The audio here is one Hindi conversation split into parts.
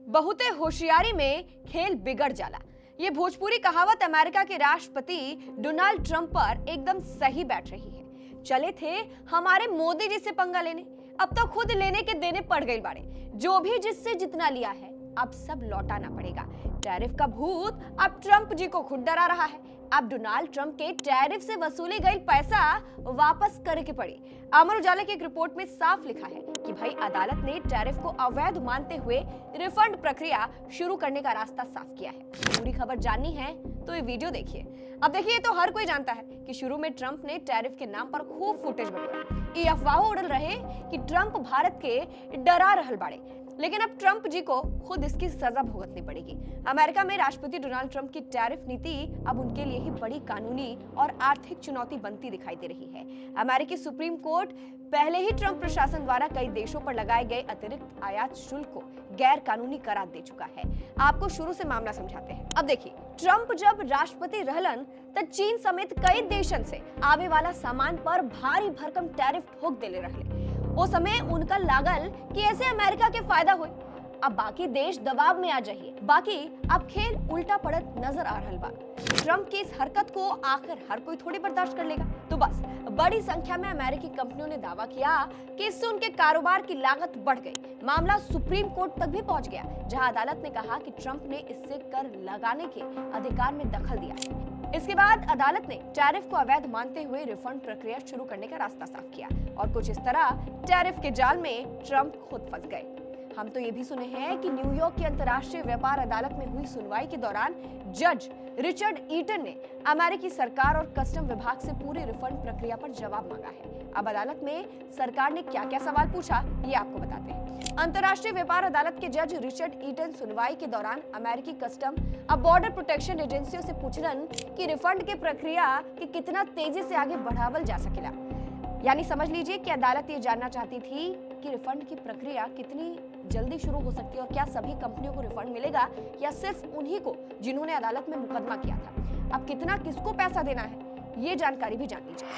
बहुते होशियारी में खेल बिगड़ जाला। ये भोजपुरी कहावत अमेरिका के राष्ट्रपति डोनाल्ड ट्रंप पर एकदम सही बैठ रही है। चले थे हमारे मोदी जी से पंगा लेने, अब तो खुद लेने के देने पड़ गए बाड़े। जो भी जिससे जितना लिया है अब सब लौटाना पड़ेगा। टैरिफ का भूत अब ट्रंप जी को खुद डरा रहा है। अब डोनाल्ड ट्रंप के टैरिफ से वसूले गए पैसा वापस करके पड़ी। अमर उजाला की एक रिपोर्ट में साफ लिखा है कि भाई अदालत ने टैरिफ को अवैध मानते हुए रिफंड प्रक्रिया शुरू करने का रास्ता साफ किया है। पूरी खबर जाननी है तो ये वीडियो देखिए। अब देखिए, तो हर कोई जानता है कि शुरू में ट्रंप ने टैरिफ के नाम पर खूब फुटेज बटोरा। ये अफवाह उड़ल रहे कि ट्रंप भारत के डरा रहल बाड़े, लेकिन अब ट्रंप जी को खुद इसकी सजा भुगतनी पड़ेगी। अमेरिका में राष्ट्रपति डोनाल्ड ट्रंप की टैरिफ नीति अब उनके लिए ही बड़ी कानूनी और आर्थिक चुनौती बनती दिखाई दे रही है। अमेरिकी सुप्रीम कोर्ट पहले ही ट्रंप प्रशासन द्वारा कई देशों पर लगाए गए अतिरिक्त आयात शुल्क को गैर कानूनी करार दे चुका है। आपको शुरू से मामला समझाते हैं। अब देखिए, ट्रंप जब राष्ट्रपति रहलन तब चीन समेत कई देशन से आवे वाला सामान पर भारी भरकम टैरिफ ठोक देले रहले। वो समय उनका लागल कि ऐसे अमेरिका के फायदा हुए। अब बाकी देश दबाव में आ जाइए। बाकी अब खेल उल्टा पड़त नजर आ रहा बा। ट्रंप की इस हरकत को आखिर हर कोई थोड़ी बर्दाश्त कर लेगा। तो बस बड़ी संख्या में अमेरिकी कंपनियों ने दावा किया कि इससे उनके कारोबार की लागत बढ़ गई। मामला सुप्रीम कोर्ट तक भी पहुंच गया, जहां अदालत ने कहा कि ट्रंप ने इससे कर लगाने के अधिकार में दखल दिया। इसके बाद अदालत ने टैरिफ को अवैध मानते हुए रिफंड प्रक्रिया शुरू करने का रास्ता साफ किया और कुछ इस तरह टैरिफ के जाल में ट्रंप खुद फंस गए। हम तो ये भी सुने हैं कि न्यूयॉर्क की अंतर्राष्ट्रीय व्यापार अदालत में हुई सुनवाई के दौरान जज रिचर्ड ईटन ने अमेरिकी सरकार और कस्टम विभाग से पूरी रिफंड प्रक्रिया पर जवाब मांगा है। अब अदालत में सरकार ने क्या-क्या सवाल पूछा, ये आपको बताते हैं। अंतर्राष्ट्रीय व्यापार अदालत के जज रिचर्ड ईटन सुनवाई के दौरान अमेरिकी कस्टम अब बॉर्डर प्रोटेक्शन एजेंसियों से पूछलन कि रिफंड के प्रक्रिया के कितना तेजी से आगे बढ़ावल जा सकेला। यानी समझ लीजिए कि अदालत ये जानना चाहती थी कि रिफंड की प्रक्रिया कितनी जल्दी शुरू हो सकती है और क्या सभी कंपनियों को रिफंड मिलेगा या सिर्फ उन्हीं को जिन्होंने अदालत में मुकदमा किया था। अब कितना किसको पैसा देना है, ये जानकारी भी जान लीजिए।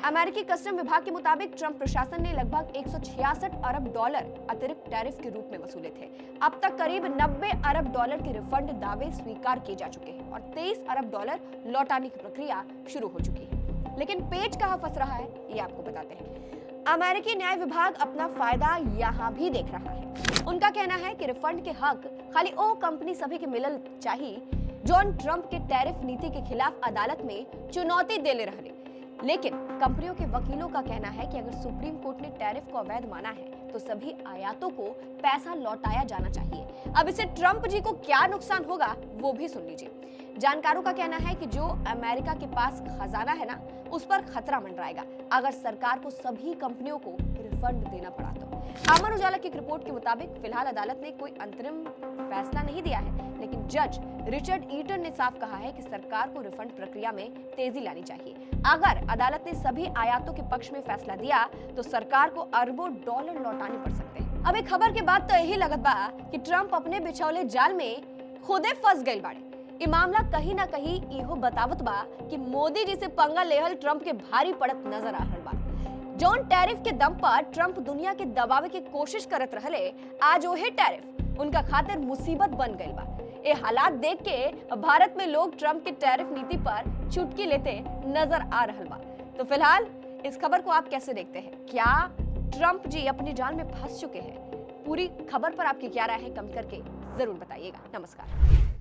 अमेरिकी कस्टम विभाग के मुताबिक ट्रंप प्रशासन ने लगभग 166 अरब डॉलर अतिरिक्त टैरिफ के रूप में वसूले थे। अब तक करीब 90 अरब डॉलर के रिफंड दावे स्वीकार किए जा चुके हैं और 23 अरब डॉलर लौटाने की प्रक्रिया शुरू हो चुकी है। लेकिन पेच कहां फंस रहा है, ये आपको बताते हैं। अमेरिकी न्याय विभाग अपना फायदा यहाँ भी देख रहा है। उनका कहना है कि रिफंड के हक खाली ओ कंपनी सभी के मिलल चाहिए जॉन ट्रंप के टैरिफ नीति के खिलाफ अदालत में चुनौती देले रहे। लेकिन कंपनियों के वकीलों का कहना है कि अगर सुप्रीम कोर्ट ने टैरिफ को अवैध माना है तो सभी आयातों को पैसा लौटाया जाना चाहिए। अब इससे ट्रंप जी को क्या नुकसान होगा वो भी सुन लीजिए। जानकारों का कहना है कि जो अमेरिका के पास खजाना है ना, उस पर खतरा मंडराएगा अगर सरकार को सभी कंपनियों को रिफंड देना पड़ा तो। अमर उजाला की रिपोर्ट के मुताबिक फिलहाल अदालत ने कोई अंतरिम फैसला नहीं दिया है, लेकिन जज रिचर्ड ईटन ने साफ कहा है कि सरकार को रिफंड प्रक्रिया में तेजी लानी चाहिए। अगर अदालत ने सभी आयातों के पक्ष में फैसला दिया तो सरकार को अरबों डॉलर लौटाने पड़ सकते हैं। अब एक खबर के बाद तो यही लगत बा कि ट्रंप अपने बिछौले जाल में खुदे फंस गए बाड़े। ये मामला कहीं ना कहीं इहो बतावत बा कि मोदी जी से पंगा लेहल ट्रंप के भारी पड़त नजर आ रहल बा। जॉन टैरिफ के दम पर ट्रंप दुनिया के दबावे की कोशिश करत रहले, आज ओहे टैरिफ उनका खातिर मुसीबत बन गई बा। ये हालात देख के भारत में लोग ट्रंप की टैरिफ नीति पर चुटकी लेते नजर आ रहल बा। तो फिलहाल इस खबर को आप कैसे देखते हैं? क्या ट्रंप जी अपनी जाल में फंस चुके हैं? पूरी खबर पर आपकी क्या राय है, कमेंट करके जरूर बताइएगा। नमस्कार।